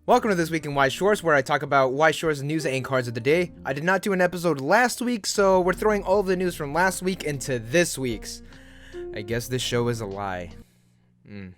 Welcome to This Week in Weiss Schwarz, where I talk about Weiss Schwarz's news and cards of the day. I did not do an episode last week, so we're throwing all of the news from last week into this week's. I guess this show is a lie.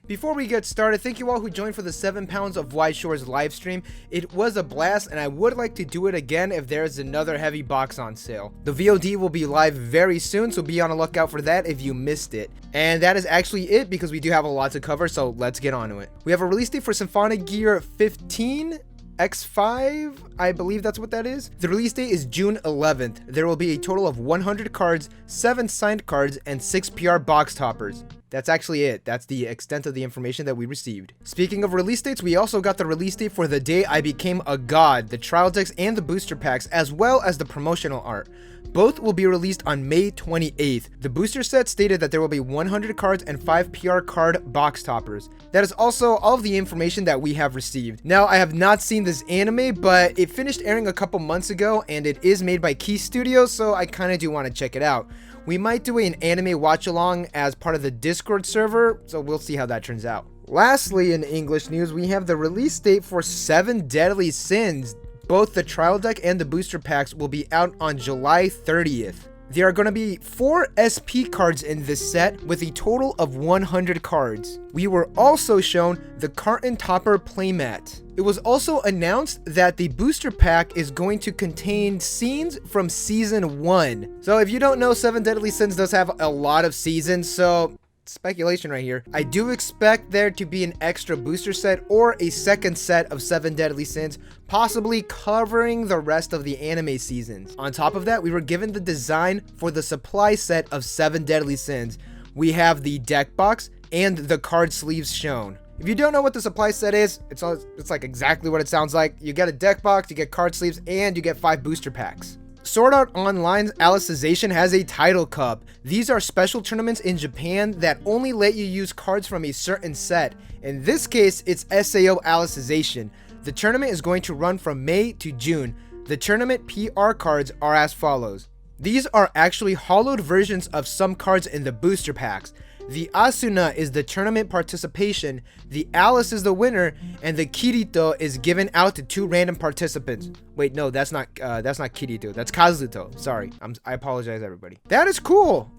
Before we get started, thank you all who joined for the 7 pounds of Weiss Schwarz live stream. It was a blast, and I would like to do it again if there's another heavy box on sale. The VOD will be live very soon, so be on the lookout for that if you missed it. And that is actually it, because we do have a lot to cover, so let's get on to it. We have a release date for Symphonogear XV. X5, I believe that's what that is. The release date is June 11th. There will be a total of 100 cards, 7 signed cards, and 6 PR box toppers. That's actually it. That's the extent of the information that we received. Speaking of release dates, we also got the release date for The Day I Became a God, the trial decks and the booster packs, as well as the promotional art. Both will be released on May 28th. The booster set stated that there will be 100 cards and 5 PR card box toppers. That is also all of the information that we have received. Now, I have not seen this anime, but it finished airing a couple months ago, and it is made by Key Studios, so I kind of do want to check it out. We might do an anime watch-along as part of the Discord server, so we'll see how that turns out. Lastly, in English news, we have the release date for 7 Deadly Sins. Both the trial deck and the booster packs will be out on July 30th. There are going to be 4 SP cards in this set with a total of 100 cards. We were also shown the Carton Topper playmat. It was also announced that the booster pack is going to contain scenes from season 1. So if you don't know, 7 Deadly Sins does have a lot of seasons, so speculation right here. I do expect there to be an extra booster set or a second set of 7 Deadly Sins, possibly covering the rest of the anime seasons. On top of that, we were given the design for the supply set of 7 Deadly Sins. We have the deck box and the card sleeves shown. If you don't know what the supply set is, it's like exactly what it sounds like. You get a deck box, you get card sleeves, and you get 5 booster packs. Sword Art Online's Alicization has a Title Cup. These are special tournaments in Japan that only let you use cards from a certain set. In this case, it's SAO Alicization. The tournament is going to run from May to June. The tournament PR cards are as follows. These are actually hollowed versions of some cards in the booster packs. The Asuna is the tournament participation, the Alice is the winner, and the Kirito is given out to 2 random participants. Wait, no, that's not Kirito, that's Kazuto. Sorry, I apologize, everybody. That is cool.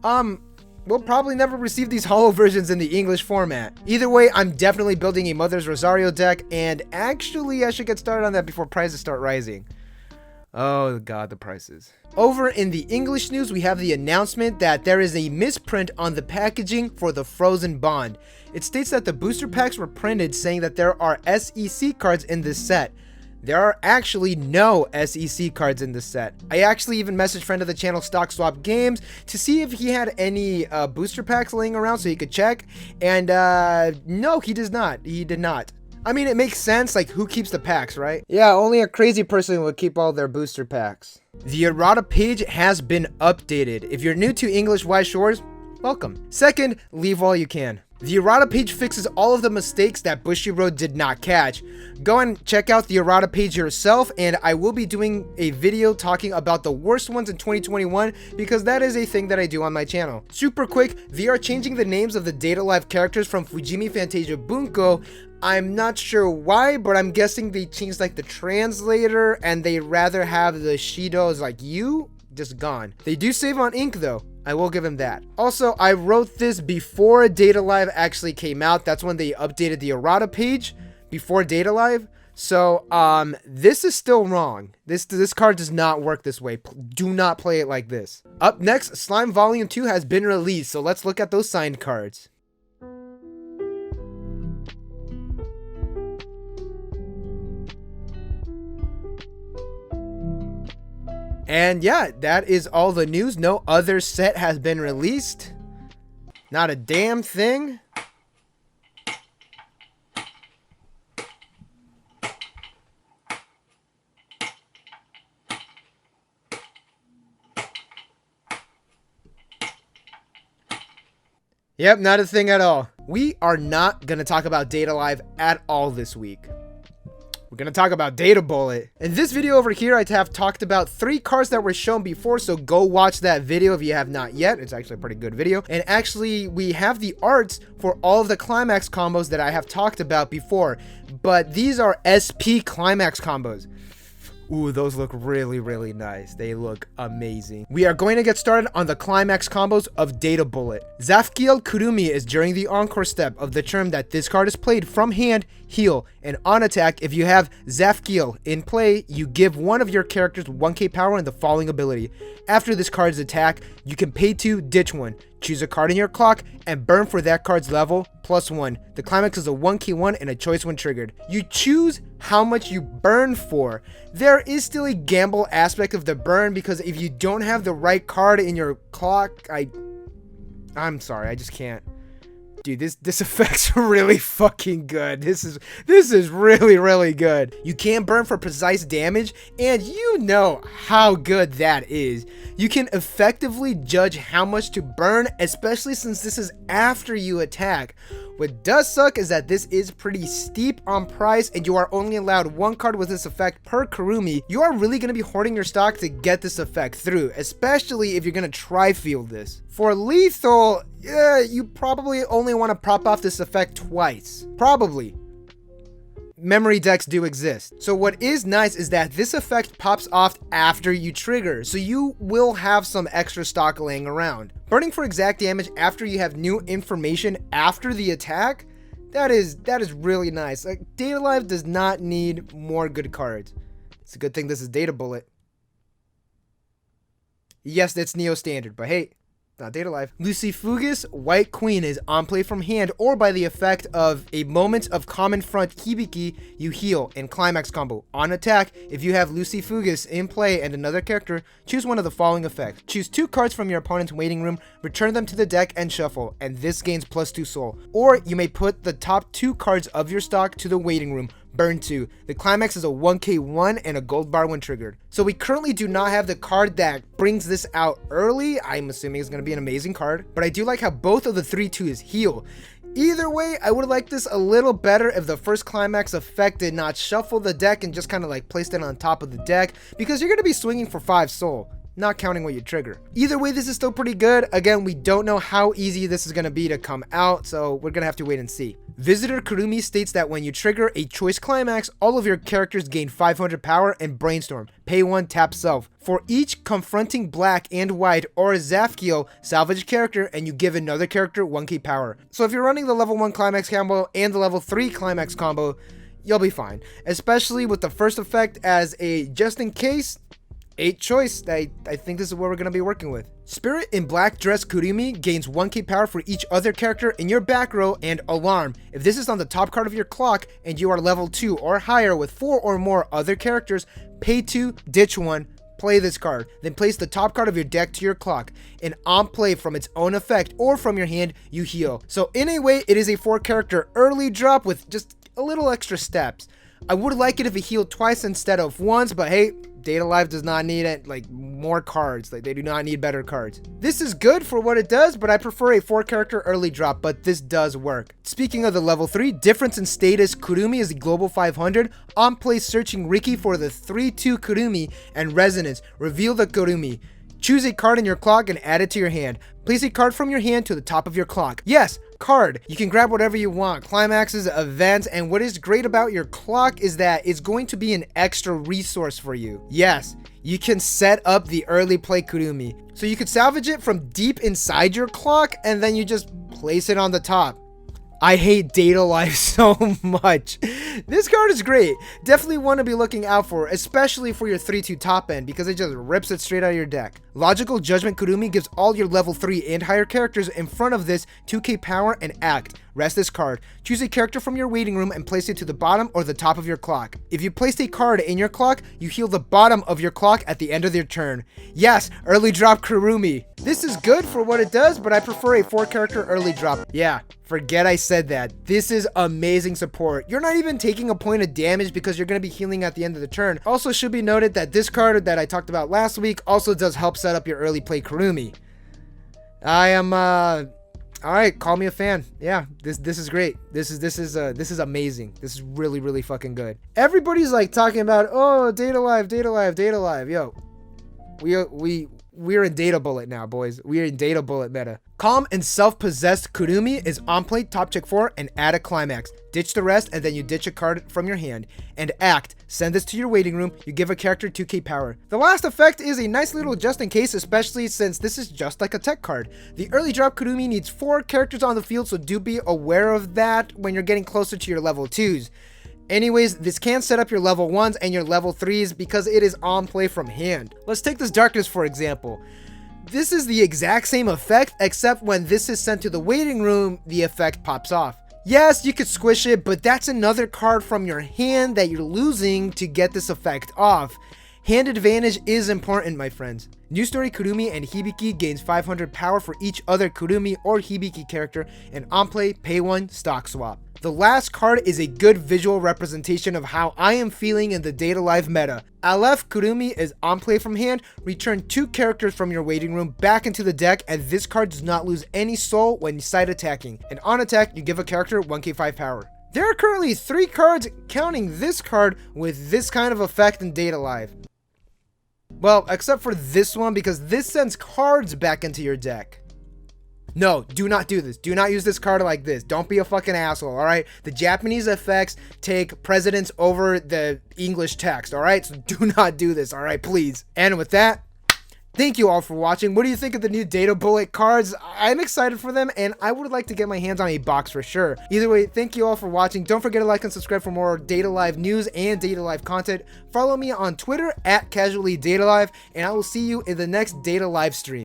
We'll probably never receive these hollow versions in the English format. Either way, I'm definitely building a Mother's Rosario deck, and actually, I should get started on that before prices start rising. Oh god, the prices. Over in the English news, we have the announcement that there is a misprint on the packaging for the Frozen Bond. It states that the booster packs were printed saying that there are SEC cards in this set. There are actually no SEC cards in this set. I actually even messaged friend of the channel Stock Swap Games to see if he had any booster packs laying around so he could check, and no, he does not. He did not. I mean, it makes sense, like, who keeps the packs, right? Yeah, only a crazy person would keep all their booster packs. The Errata page has been updated. If you're new to English Weiss Schwarz, welcome. Second, leave while you can. The Errata page fixes all of the mistakes that Bushiroad did not catch. Go and check out the Errata page yourself, and I will be doing a video talking about the worst ones in 2021 because that is a thing that I do on my channel. Super quick, they are changing the names of the Data Live characters from Fujimi Fantasia Bunko. I'm not sure why, but I'm guessing they changed like the translator and they rather have the Shido's like you just gone. They do save on ink though. I will give him that. Also, I wrote this before Data Live actually came out. That's when they updated the Errata page before Data Live. So, this is still wrong. This card does not work this way. Do not play it like this. Up next, Slime Volume 2 has been released. So let's look at those signed cards. And yeah, that is all the news. No other set has been released. Not a damn thing. Yep, not a thing at all. We are not going to talk about Data Live at all this week. We're gonna talk about Data Bullet. In this video over here, I have talked about 3 cards that were shown before, so go watch that video if you have not yet. It's actually a pretty good video. And actually, we have the arts for all of the climax combos that I have talked about before, but these are SP climax combos. Ooh, those look really, really nice. They look amazing. We are going to get started on the climax combos of Data Bullet. Zafkiel Kurumi is during the encore step of the turn that this card is played from hand, heal, and on attack, if you have Zafkiel in play, you give one of your characters 1k power and the following ability. After this card's attack, you can pay 2, ditch 1. Choose a card in your clock and burn for that card's level +1. The climax is a 1k one and a choice when triggered. You choose how much you burn for. There is still a gamble aspect of the burn because if you don't have the right card in your clock, I'm sorry, I just can't. Dude, this effect's really fucking good. This is really, really good. You can burn for precise damage, and you know how good that is. You can effectively judge how much to burn, especially since this is after you attack. What does suck is that this is pretty steep on price and you are only allowed 1 card with this effect per Kurumi. You are really going to be hoarding your stock to get this effect through, especially if you're going to try field this. For lethal, you probably only want to prop off this effect twice. Probably. Memory decks do exist. So what is nice is that this effect pops off after you trigger, so you will have some extra stock laying around. Burning for exact damage after you have new information after the attack, that is really nice. Like, Data Life does not need more good cards. It's a good thing this is Data Bullet. Yes, that's Neo Standard, but hey, not Data Life. Lucifugus White Queen is on play from hand or by the effect of a moment of common front Hibiki, you heal in climax combo. On attack, if you have Lucifugus in play and another character, choose one of the following effects. Choose 2 cards from your opponent's waiting room, return them to the deck and shuffle, and this gains +2 soul. Or you may put the top 2 cards of your stock to the waiting room. Burn 2. The climax is a 1k one and a gold bar when triggered. So we currently do not have the card that brings this out early. I'm assuming it's going to be an amazing card, but I do like how both of the 3/2s heal. Either way, I would like this a little better if the first climax effect did not shuffle the deck and just kind of like placed it on top of the deck, because you're going to be swinging for 5 soul, not counting what you trigger. Either way, this is still pretty good. Again, we don't know how easy this is going to be to come out, so we're going to have to wait and see. Visitor Kurumi states that when you trigger a choice climax, all of your characters gain 500 power and brainstorm. Pay 1, tap self. For each confronting black and white or a Zafkiel, salvage a character and you give another character 1k power. So if you're running the level 1 climax combo and the level 3 climax combo, you'll be fine. Especially with the first effect as a just in case 8 choice. I think this is what we're going to be working with. Spirit in Black Dress Kurumi gains 1k power for each other character in your back row and alarm. If this is on the top card of your clock and you are level 2 or higher with 4 or more other characters, pay 2, ditch 1, play this card. Then place the top card of your deck to your clock. And on play from its own effect or from your hand, you heal. So in a way, it is a 4 character early drop with just a little extra steps. I would like it if it healed twice instead of once, but hey, Data Life does not need it, like, more cards. Like, they do not need better cards. This is good for what it does, but I prefer a 4 character early drop, but this does work. Speaking of the level 3, difference in status, Kurumi is the global 500. On play, searching Riki for the 3/2 Kurumi and resonance. Reveal the Kurumi. Choose a card in your clock and add it to your hand. Place a card from your hand to the top of your clock. Yes, card. You can grab whatever you want. Climaxes, events, and what is great about your clock is that it's going to be an extra resource for you. Yes, you can set up the early play Kurumi. So you could salvage it from deep inside your clock and then you just place it on the top. I hate Data Life so much. This card is great. Definitely want to be looking out for, especially for your 3/2 top end, because it just rips it straight out of your deck. Logical Judgment Kurumi gives all your level 3 and higher characters in front of this 2k power and act. Rest this card. Choose a character from your waiting room and place it to the bottom or the top of your clock. If you placed a card in your clock, you heal the bottom of your clock at the end of your turn. Yes, early drop Kurumi. This is good for what it does, but I prefer a 4 character early drop. Yeah, forget I said that. This is amazing support. You're not even taking a point of damage because you're going to be healing at the end of the turn. Also should be noted that this card that I talked about last week also does help set up your early play Kurumi. All right, call me a fan. Yeah, this is great. This is amazing. This is really, really fucking good. Everybody's like talking about, oh, data live. Yo, we're in data bullet now, boys. We are in data bullet meta. Calm and self-possessed Kurumi is on play, top check 4, and add a climax. Ditch the rest, and then you ditch a card from your hand. And act. Send this to your waiting room. You give a character 2k power. The last effect is a nice little just in case, especially since this is just like a tech card. The early drop Kurumi needs 4 characters on the field, so do be aware of that when you're getting closer to your level 2s. Anyways, this can set up your level 1s and your level 3s because it is on play from hand. Let's take this Darkness for example. This is the exact same effect, except when this is sent to the waiting room, the effect pops off. Yes, you could squish it, but that's another card from your hand that you're losing to get this effect off. Hand advantage is important, my friends. New story Kurumi and Hibiki gains 500 power for each other Kurumi or Hibiki character, and on play, pay 1, stock swap. The last card is a good visual representation of how I am feeling in the Data Live meta. Aleph Kurumi is on play from hand, return 2 characters from your waiting room back into the deck, and this card does not lose any soul when side attacking. And on attack, you give a character 1k5 power. There are currently 3 cards, counting this card, with this kind of effect in Data Live. Well, except for this one, because this sends cards back into your deck. No, do not do this. Do not use this card like this. Don't be a fucking asshole, alright? The Japanese effects take precedence over the English text, alright? So do not do this, alright? Please. And with that, thank you all for watching. What do you think of the new Data Bullet cards? I'm excited for them, and I would like to get my hands on a box for sure. Either way, thank you all for watching. Don't forget to like and subscribe for more Data Live news and Data Live content. Follow me on Twitter @CasuallyDataLive, and I will see you in the next Data Live stream.